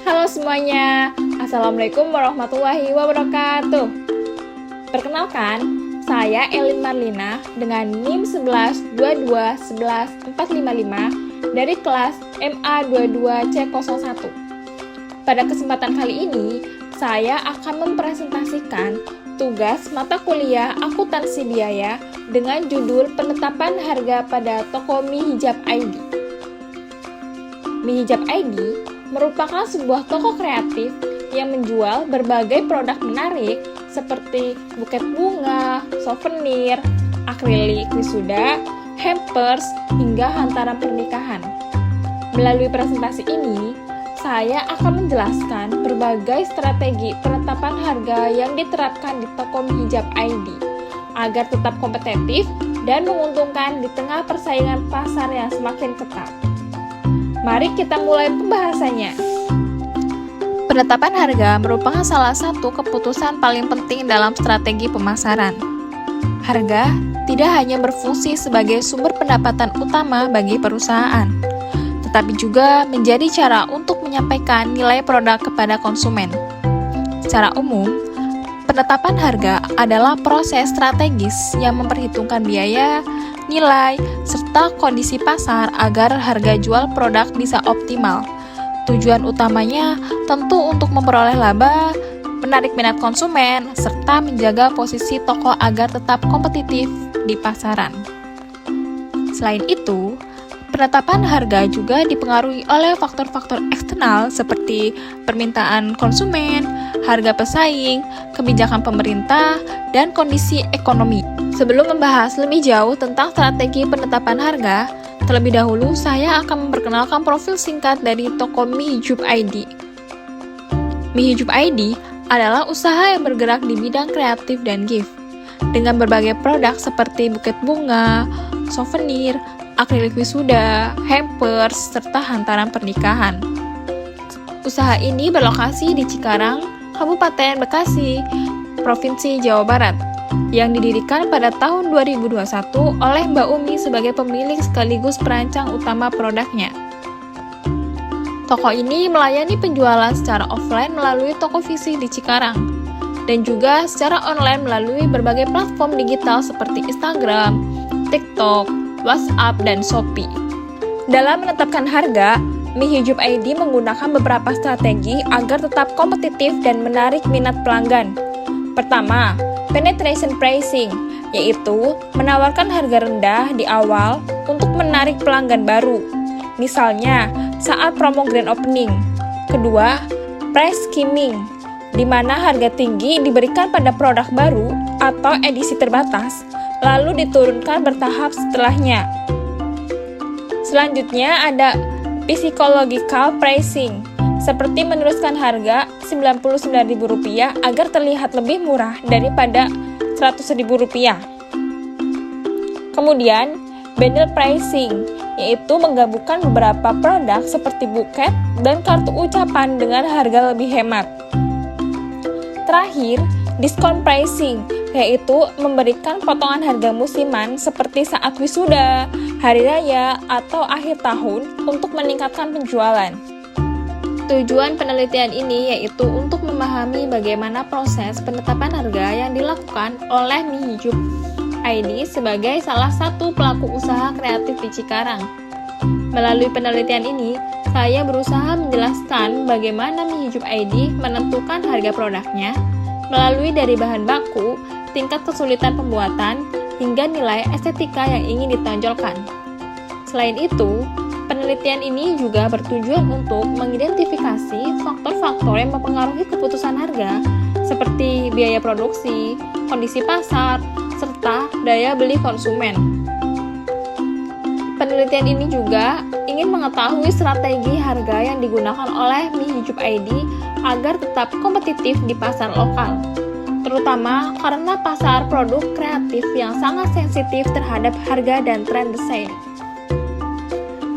Halo semuanya, Assalamualaikum warahmatullahi wabarakatuh. Perkenalkan, saya Elin Marlina dengan NIM 11221145 dari kelas MA22C01. Pada kesempatan kali ini, saya akan mempresentasikan tugas mata kuliah akuntansi biaya dengan judul penetapan harga pada toko mie hijab ID. Mie hijab ID merupakan sebuah toko kreatif yang menjual berbagai produk menarik seperti buket bunga, souvenir, akrilik wisuda, hampers, hingga hantaran pernikahan. Melalui presentasi ini, saya akan menjelaskan berbagai strategi penetapan harga yang diterapkan di toko mie hijab ID agar tetap kompetitif dan menguntungkan di tengah persaingan pasar yang semakin ketat. Mari kita mulai pembahasannya. Penetapan harga merupakan salah satu keputusan paling penting dalam strategi pemasaran. Harga tidak hanya berfungsi sebagai sumber pendapatan utama bagi perusahaan, tetapi juga menjadi cara untuk menyampaikan nilai produk kepada konsumen. Secara umum, penetapan harga adalah proses strategis yang memperhitungkan biaya, nilai, serta kondisi pasar agar harga jual produk bisa optimal. Tujuan utamanya tentu untuk memperoleh laba, menarik minat konsumen, serta menjaga posisi toko agar tetap kompetitif di pasaran. Selain itu, penetapan harga juga dipengaruhi oleh faktor-faktor eksternal seperti permintaan konsumen, harga pesaing, kebijakan pemerintah, dan kondisi ekonomi. Sebelum membahas lebih jauh tentang strategi penetapan harga, terlebih dahulu saya akan memperkenalkan profil singkat dari toko mie hijab ID. Mie hijab ID adalah usaha yang bergerak di bidang kreatif dan gift, dengan berbagai produk seperti buket bunga, souvenir, akrilik wisuda, hampers, serta hantaran pernikahan. Usaha ini berlokasi di Cikarang, Kabupaten Bekasi, Provinsi Jawa Barat, yang didirikan pada tahun 2021 oleh Mbak Umi sebagai pemilik sekaligus perancang utama produknya. Toko ini melayani penjualan secara offline melalui toko fisik di Cikarang, dan juga secara online melalui berbagai platform digital seperti Instagram, TikTok, WhatsApp, dan Shopee. Dalam menetapkan harga, mie hijab ID menggunakan beberapa strategi agar tetap kompetitif dan menarik minat pelanggan. Pertama, penetration pricing, yaitu menawarkan harga rendah di awal untuk menarik pelanggan baru, misalnya saat promo grand opening. Kedua, price skimming, di mana harga tinggi diberikan pada produk baru atau edisi terbatas, lalu diturunkan bertahap setelahnya. Selanjutnya ada psychological pricing, seperti meneruskan harga Rp99.000 agar terlihat lebih murah daripada Rp100.000. Kemudian, bundle pricing, yaitu menggabungkan beberapa produk seperti buket dan kartu ucapan dengan harga lebih hemat. Terakhir, discount pricing, yaitu memberikan potongan harga musiman seperti saat wisuda, hari raya, atau akhir tahun untuk meningkatkan penjualan. Tujuan penelitian ini yaitu untuk memahami bagaimana proses penetapan harga yang dilakukan oleh mie hijab ID sebagai salah satu pelaku usaha kreatif di Cikarang. Melalui penelitian ini, saya berusaha menjelaskan bagaimana mie hijab ID menentukan harga produknya, melalui dari bahan baku, tingkat kesulitan pembuatan, hingga nilai estetika yang ingin ditonjolkan. Selain itu, penelitian ini juga bertujuan untuk mengidentifikasi faktor-faktor yang mempengaruhi keputusan harga, seperti biaya produksi, kondisi pasar, serta daya beli konsumen. Penelitian ini juga ingin mengetahui strategi harga yang digunakan oleh mie hijab ID agar tetap kompetitif di pasar lokal, terutama karena pasar produk kreatif yang sangat sensitif terhadap harga dan tren desain.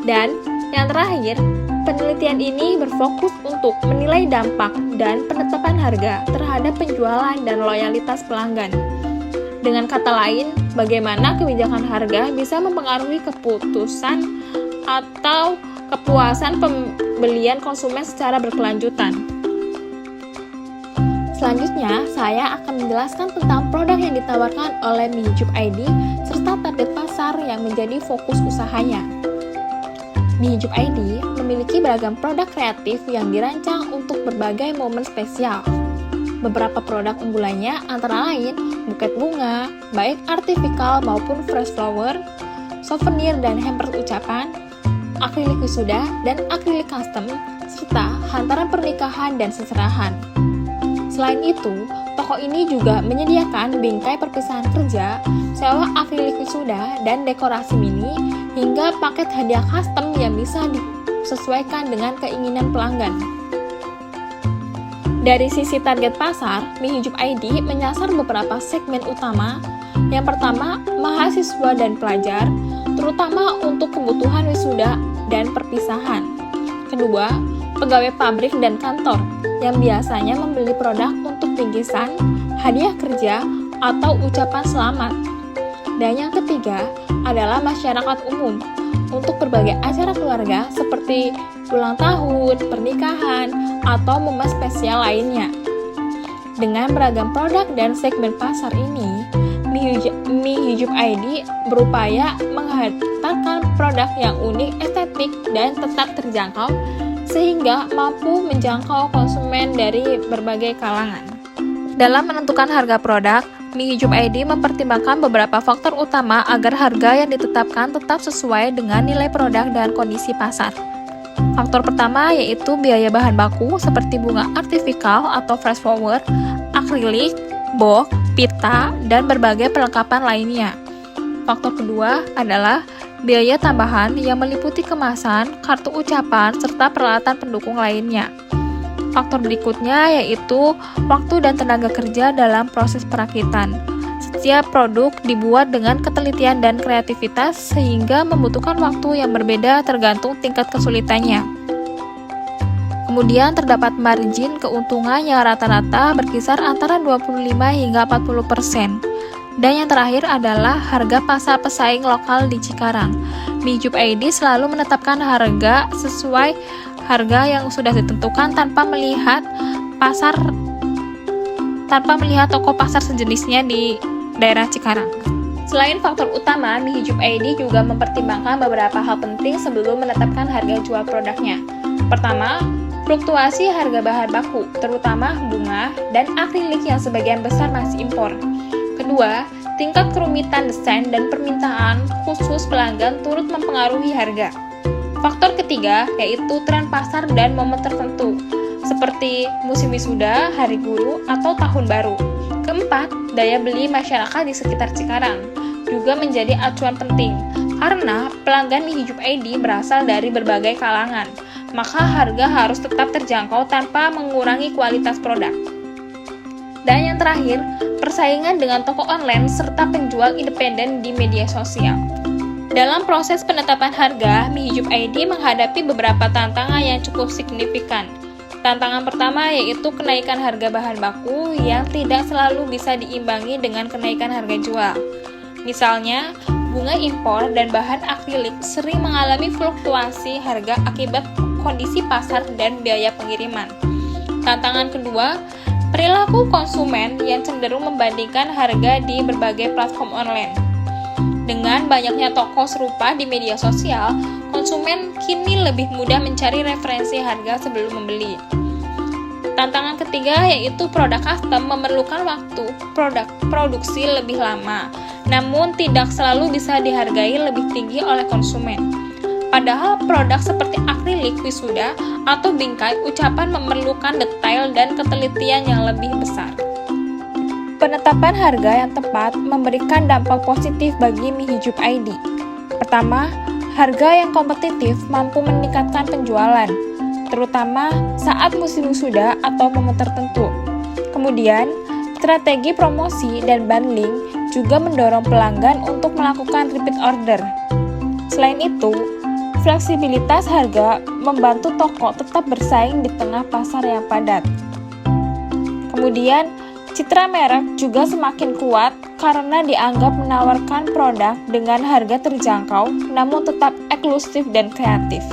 Dan yang terakhir, penelitian ini berfokus untuk menilai dampak dan penetapan harga terhadap penjualan dan loyalitas pelanggan. Dengan kata lain, bagaimana kebijakan harga bisa mempengaruhi keputusan atau kepuasan pembelian konsumen secara berkelanjutan. Selanjutnya, saya akan menjelaskan tentang produk yang ditawarkan oleh Mi Hijup ID serta target pasar yang menjadi fokus usahanya. Mi Hijup ID memiliki beragam produk kreatif yang dirancang untuk berbagai momen spesial. Beberapa produk unggulannya antara lain buket bunga, baik artifikal maupun fresh flower, souvenir dan hamper ucapan, akrilik wisuda dan akrilik custom, serta hantaran pernikahan dan seserahan. Selain itu, toko ini juga menyediakan bingkai perpisahan kerja, sewa akrilik wisuda dan dekorasi mini, hingga paket hadiah custom yang bisa disesuaikan dengan keinginan pelanggan. Dari sisi target pasar, Mi Hijup ID menyasar beberapa segmen utama. Yang pertama, mahasiswa dan pelajar, terutama untuk kebutuhan wisuda dan perpisahan. Kedua, pegawai pabrik dan kantor yang biasanya membeli produk untuk bingkisan, hadiah kerja, atau ucapan selamat. Dan yang ketiga adalah masyarakat umum untuk berbagai acara keluarga seperti ulang tahun, pernikahan, atau momen spesial lainnya. Dengan beragam produk dan segmen pasar ini, Mi Hijup ID berupaya menghadirkan produk yang unik, estetik, dan tetap terjangkau sehingga mampu menjangkau konsumen dari berbagai kalangan. Dalam menentukan harga produk, Mi Hijup ID mempertimbangkan beberapa faktor utama agar harga yang ditetapkan tetap sesuai dengan nilai produk dan kondisi pasar. Faktor pertama yaitu biaya bahan baku seperti bunga artifikal atau fresh flower, akrilik, box, pita, dan berbagai perlengkapan lainnya. Faktor kedua adalah biaya tambahan yang meliputi kemasan, kartu ucapan, serta peralatan pendukung lainnya. Faktor berikutnya yaitu waktu dan tenaga kerja dalam proses perakitan. Setiap produk dibuat dengan ketelitian dan kreativitas sehingga membutuhkan waktu yang berbeda tergantung tingkat kesulitannya. Kemudian terdapat margin keuntungan yang rata-rata berkisar antara 25 hingga 40%. Dan yang terakhir adalah harga pasar pesaing lokal di Cikarang. Mi Hijup ID selalu menetapkan harga sesuai harga yang sudah ditentukan tanpa melihat toko pasar sejenisnya di daerah Cikarang. Selain faktor utama, Mi Hijup ID juga mempertimbangkan beberapa hal penting sebelum menetapkan harga jual produknya. Pertama, fluktuasi harga bahan baku, terutama bunga dan akrilik yang sebagian besar masih impor. Kedua, tingkat kerumitan desain dan permintaan khusus pelanggan turut mempengaruhi harga. Faktor ketiga yaitu tren pasar dan momen tertentu, seperti musim wisuda, hari guru, atau tahun baru. Keempat, daya beli masyarakat di sekitar Cikarang juga menjadi acuan penting, karena pelanggan Mi Hijup ID berasal dari berbagai kalangan, maka harga harus tetap terjangkau tanpa mengurangi kualitas produk. Dan yang terakhir, persaingan dengan toko online serta penjual independen di media sosial. Dalam proses penetapan harga, Mi Hijup ID menghadapi beberapa tantangan yang cukup signifikan. Tantangan pertama yaitu kenaikan harga bahan baku yang tidak selalu bisa diimbangi dengan kenaikan harga jual. Misalnya, bunga impor dan bahan akrilik sering mengalami fluktuasi harga akibat kondisi pasar dan biaya pengiriman. Tantangan kedua, perilaku konsumen yang cenderung membandingkan harga di berbagai platform online. Dengan banyaknya toko serupa di media sosial, konsumen kini lebih mudah mencari referensi harga sebelum membeli. Tantangan ketiga yaitu produk custom memerlukan waktu produksi lebih lama, namun tidak selalu bisa dihargai lebih tinggi oleh konsumen. Padahal produk seperti akrilik wisuda atau bingkai ucapan memerlukan detail dan ketelitian yang lebih besar. Penetapan harga yang tepat memberikan dampak positif bagi Mi Hijup ID. Pertama, harga yang kompetitif mampu meningkatkan penjualan, terutama saat musim wisuda atau momen tertentu. Kemudian, strategi promosi dan bundling juga mendorong pelanggan untuk melakukan repeat order. Selain itu, fleksibilitas harga membantu toko tetap bersaing di tengah pasar yang padat. Kemudian, citra merek juga semakin kuat karena dianggap menawarkan produk dengan harga terjangkau namun tetap eksklusif dan kreatif.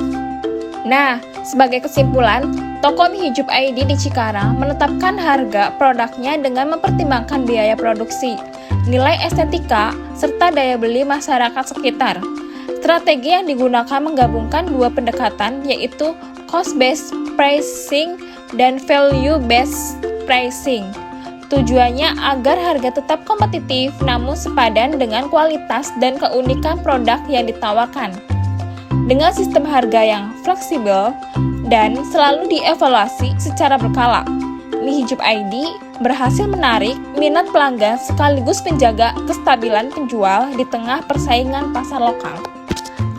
Nah, sebagai kesimpulan, toko mie hijup ID di Cikarang menetapkan harga produknya dengan mempertimbangkan biaya produksi, nilai estetika, serta daya beli masyarakat sekitar. Strategi yang digunakan menggabungkan dua pendekatan, yaitu cost-based pricing dan value-based pricing. Tujuannya agar harga tetap kompetitif namun sepadan dengan kualitas dan keunikan produk yang ditawarkan. Dengan sistem harga yang fleksibel dan selalu dievaluasi secara berkala, Mie Hijup ID berhasil menarik minat pelanggan sekaligus menjaga kestabilan penjual di tengah persaingan pasar lokal.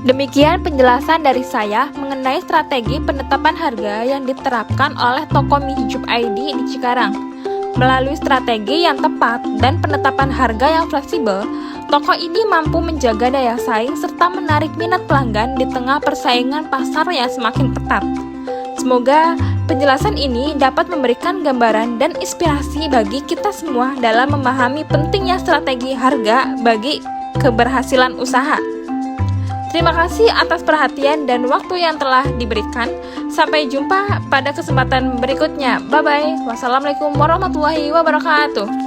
Demikian penjelasan dari saya mengenai strategi penetapan harga yang diterapkan oleh toko Mie Hijup ID di Cikarang. Melalui strategi yang tepat dan penetapan harga yang fleksibel, toko ini mampu menjaga daya saing serta menarik minat pelanggan di tengah persaingan pasar yang semakin ketat. Semoga penjelasan ini dapat memberikan gambaran dan inspirasi bagi kita semua dalam memahami pentingnya strategi harga bagi keberhasilan usaha. Terima kasih atas perhatian dan waktu yang telah diberikan. Sampai jumpa pada kesempatan berikutnya. Bye-bye. Wassalamualaikum warahmatullahi wabarakatuh.